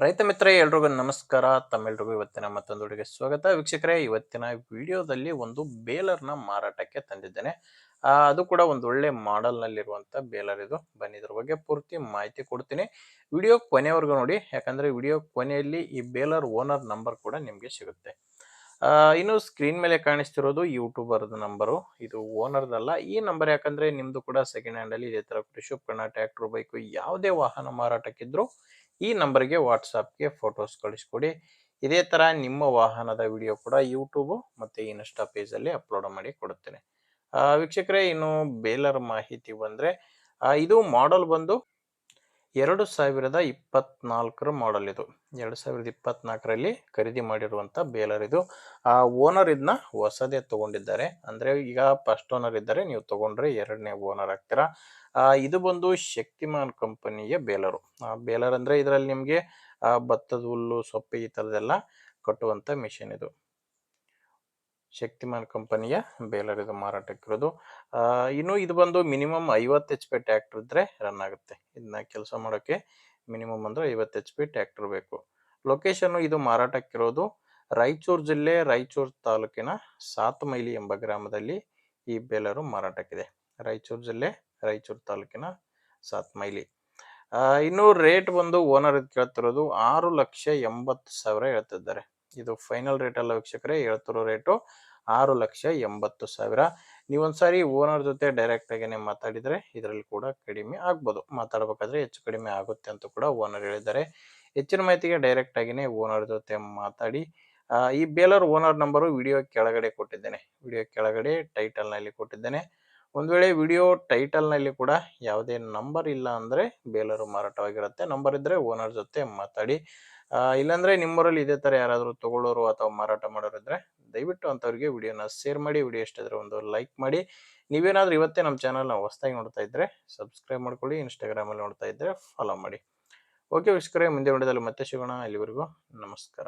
ರೈತ ಮಿತ್ರ ಎಲ್ರಿಗೂ ನಮಸ್ಕಾರ. ತಮ್ಮೆಲ್ರಿಗೂ ಇವತ್ತಿನ ಮತ್ತೊಂದು ವಿಡಿಯೋಗೆ ಸ್ವಾಗತ. ವೀಕ್ಷಕರೇ, ಇವತ್ತಿನ ವಿಡಿಯೋದಲ್ಲಿ ಒಂದು ಬೇಲರ್ನ ಮಾರಾಟಕ್ಕೆ ತಂದಿದ್ದೇನೆ. ಅದು ಕೂಡ ಒಂದು ಒಳ್ಳೆ ಮಾಡೆಲ್ ನಲ್ಲಿರುವಂತ ಬೇಲರ್ ಇದು. ಬನ್ನಿ ಇದ್ರ ಬಗ್ಗೆ ಪೂರ್ತಿ ಮಾಹಿತಿ ಕೊಡ್ತೀನಿ. ವಿಡಿಯೋ ಕೊನೆವರೆಗೂ ನೋಡಿ, ಯಾಕಂದ್ರೆ ವಿಡಿಯೋ ಕೊನೆಯಲ್ಲಿ ಈ ಬೇಲರ್ ಓನರ್ ನಂಬರ್ ಕೂಡ ನಿಮ್ಗೆ ಸಿಗುತ್ತೆ. ಇನ್ನು ಸ್ಕ್ರೀನ್ ಮೇಲೆ ಕಾಣಿಸ್ತಿರೋದು ಯೂಟ್ಯೂಬರ್ದ ನಂಬರು, ಇದು ಓನರ್ದಲ್ಲ. ಈ ನಂಬರ್ ಯಾಕಂದ್ರೆ ನಿಮ್ದು ಕೂಡ ಸೆಕೆಂಡ್ ಹ್ಯಾಂಡ್ ಅಲ್ಲಿ ಇದೇ ತರ ಕೃಷಿ ಉಪಕರಣ, ಟ್ರ್ಯಾಕ್ಟರ್, ಬೈಕ್ ಯಾವುದೇ ವಾಹನ ಮಾರಾಟಕ್ಕಿದ್ರು ಈ ನಂಬರ್ಗೆ ವಾಟ್ಸಾಪ್ಗೆ ಫೋಟೋಸ್ ಕಳಿಸ್ಕೊಡಿ. ಇದೇ ತರ ನಿಮ್ಮ ವಾಹನದ ವಿಡಿಯೋ ಕೂಡ ಯೂಟ್ಯೂಬ್ ಮತ್ತೆ ಇನ್ಸ್ಟಾ ಪೇಜ್ ಅಲ್ಲಿ ಅಪ್ಲೋಡ್ ಮಾಡಿ ಕೊಡುತ್ತೇನೆ. ವೀಕ್ಷಕರೇ, ಇನ್ನು ಬೇಲರ್ ಮಾಹಿತಿ ಬಂದ್ರೆ ಇದು ಮಾಡೆಲ್ ಬಂದು 2024 ಮಾಡೆಲ್ ಇದು. 2024ರಲ್ಲಿ ಖರೀದಿ ಮಾಡಿರುವಂತ ಬೇಲರ್ ಇದು. ಓನರ್ ಇದನ್ನ ಹೊಸದೇ ತಗೊಂಡಿದ್ದಾರೆ. ಅಂದ್ರೆ ಈಗ ಫಸ್ಟ್ ಓನರ್ ಇದ್ದಾರೆ, ನೀವು ತಗೊಂಡ್ರೆ ಎರಡನೇ ಓನರ್ ಆಗ್ತೀರಾ. ಇದು ಬಂದು ಶಕ್ತಿಮಾನ್ ಕಂಪನಿಯ ಬೇಲರು. ಬೇಲರ್ ಅಂದ್ರೆ ಇದರಲ್ಲಿ ನಿಮ್ಗೆ ಭತ್ತದ ಹುಲ್ಲು, ಸೊಪ್ಪು ಈ ತರದೆಲ್ಲ ಕಟ್ಟುವಂತ ಮಿಷಿನ್ ಇದು. ಶಕ್ತಿಮಾನ್ ಕಂಪನಿಯ ಬೇಲರ್ ಇದು ಮಾರಾಟಕ್ಕಿರೋದು. ಇನ್ನು ಇದು ಬಂದು ಮಿನಿಮಮ್ 50 HP ಟ್ರ್ಯಾಕ್ಟರ್ ಇದ್ರೆ ರನ್ ಆಗುತ್ತೆ. ಇದನ್ನ ಕೆಲಸ ಮಾಡೋಕೆ ಮಿನಿಮಮ್ ಅಂದ್ರೆ 50 HP ಟ್ರ್ಯಾಕ್ಟರ್ ಬೇಕು. ಲೊಕೇಶನ್ ಇದು ಮಾರಾಟಕ್ಕಿರೋದು ರಾಯಚೂರು ಜಿಲ್ಲೆ, ರಾಯಚೂರು ತಾಲೂಕಿನ ಸಾತಮೈಲಿ ಎಂಬ ಗ್ರಾಮದಲ್ಲಿ ಈ ಬೇಲರು ಮಾರಾಟಕ್ಕಿದೆ. ರಾಯಚೂರು ಜಿಲ್ಲೆ, ರಾಯಚೂರು ತಾಲೂಕಿನ ಸಾತಮೈಲಿ. ಇನ್ನು ರೇಟ್ ಬಂದು ಓನರ್ ಕೇಳ್ತಿರೋದು 6,80,000 ಹೇಳ್ತಿದ್ದಾರೆ. ಇದು ಫೈನಲ್ ರೇಟ್ ಅಲ್ಲ ವೀಕ್ಷಕರೇ, ಹೇಳ್ತಿರೋ ರೇಟು 6,80,000. ನೀವೊಂದ್ಸಾರಿ ಓನರ್ ಜೊತೆ ಡೈರೆಕ್ಟ್ ಆಗಿನೇ ಮಾತಾಡಿದ್ರೆ ಇದರಲ್ಲಿ ಕೂಡ ಕಡಿಮೆ ಆಗ್ಬೋದು. ಮಾತಾಡ್ಬೇಕಾದ್ರೆ ಹೆಚ್ಚು ಕಡಿಮೆ ಆಗುತ್ತೆ ಅಂತ ಕೂಡ ಓನರ್ ಹೇಳಿದ್ದಾರೆ. ಹೆಚ್ಚಿನ ಮಾಹಿತಿಗೆ ಡೈರೆಕ್ಟ್ ಆಗಿನೇ ಓನರ್ ಜೊತೆ ಮಾತಾಡಿ. ಈ ಬೇಲರ್ ಓನರ್ ನಂಬರು ವಿಡಿಯೋ ಕೆಳಗಡೆ ಕೊಟ್ಟಿದ್ದೇನೆ. ವಿಡಿಯೋ ಕೆಳಗಡೆ ಟೈಟಲ್ ನಲ್ಲಿ ಕೊಟ್ಟಿದ್ದೇನೆ. ಒಂದ್ ವೇಳೆ ವಿಡಿಯೋ ಟೈಟಲ್ ನಲ್ಲಿ ಕೂಡ ಯಾವುದೇ ನಂಬರ್ ಇಲ್ಲ ಅಂದ್ರೆ ಬೇಲರು ಮಾರಾಟವಾಗಿರುತ್ತೆ. ನಂಬರ್ ಇದ್ರೆ ಓನರ್ ಜೊತೆ ಮಾತಾಡಿ. ಇಲ್ಲಾಂದ್ರೆ ನಿಮ್ಮೂರಲ್ಲಿ ಇದೇ ತರ ಯಾರಾದ್ರೂ ತಗೊಳ್ಳೋರು ಅಥವಾ ಮಾರಾಟ ಮಾಡೋರು ಇದ್ರೆ ದಯವಿಟ್ಟು ಅಂತವ್ರಿಗೆ ವಿಡಿಯೋನ ಶೇರ್ ಮಾಡಿ. ವಿಡಿಯೋ ಇಷ್ಟ ಇದ್ರೆ ಒಂದು ಲೈಕ್ ಮಾಡಿ. ನೀವೇನಾದ್ರೂ ಇವತ್ತೇ ನಮ್ಮ ಚಾನಲ್ನ ಹೊಸದಾಗಿ ನೋಡ್ತಾ ಇದ್ರೆ ಸಬ್ಸ್ಕ್ರೈಬ್ ಮಾಡ್ಕೊಳ್ಳಿ. ಇನ್ಸ್ಟಾಗ್ರಾಮ್ ಅಲ್ಲಿ ನೋಡ್ತಾ ಇದ್ರೆ ಫಾಲೋ ಮಾಡಿ. ಓಕೆ ವೀಕ್ಷಕರೇ, ಮುಂದೆ ವಿಡಿಯೋದಲ್ಲಿ ಮತ್ತೆ ಸಿಗೋಣ. ಅಲ್ಲಿವರೆಗೂ ನಮಸ್ಕಾರ.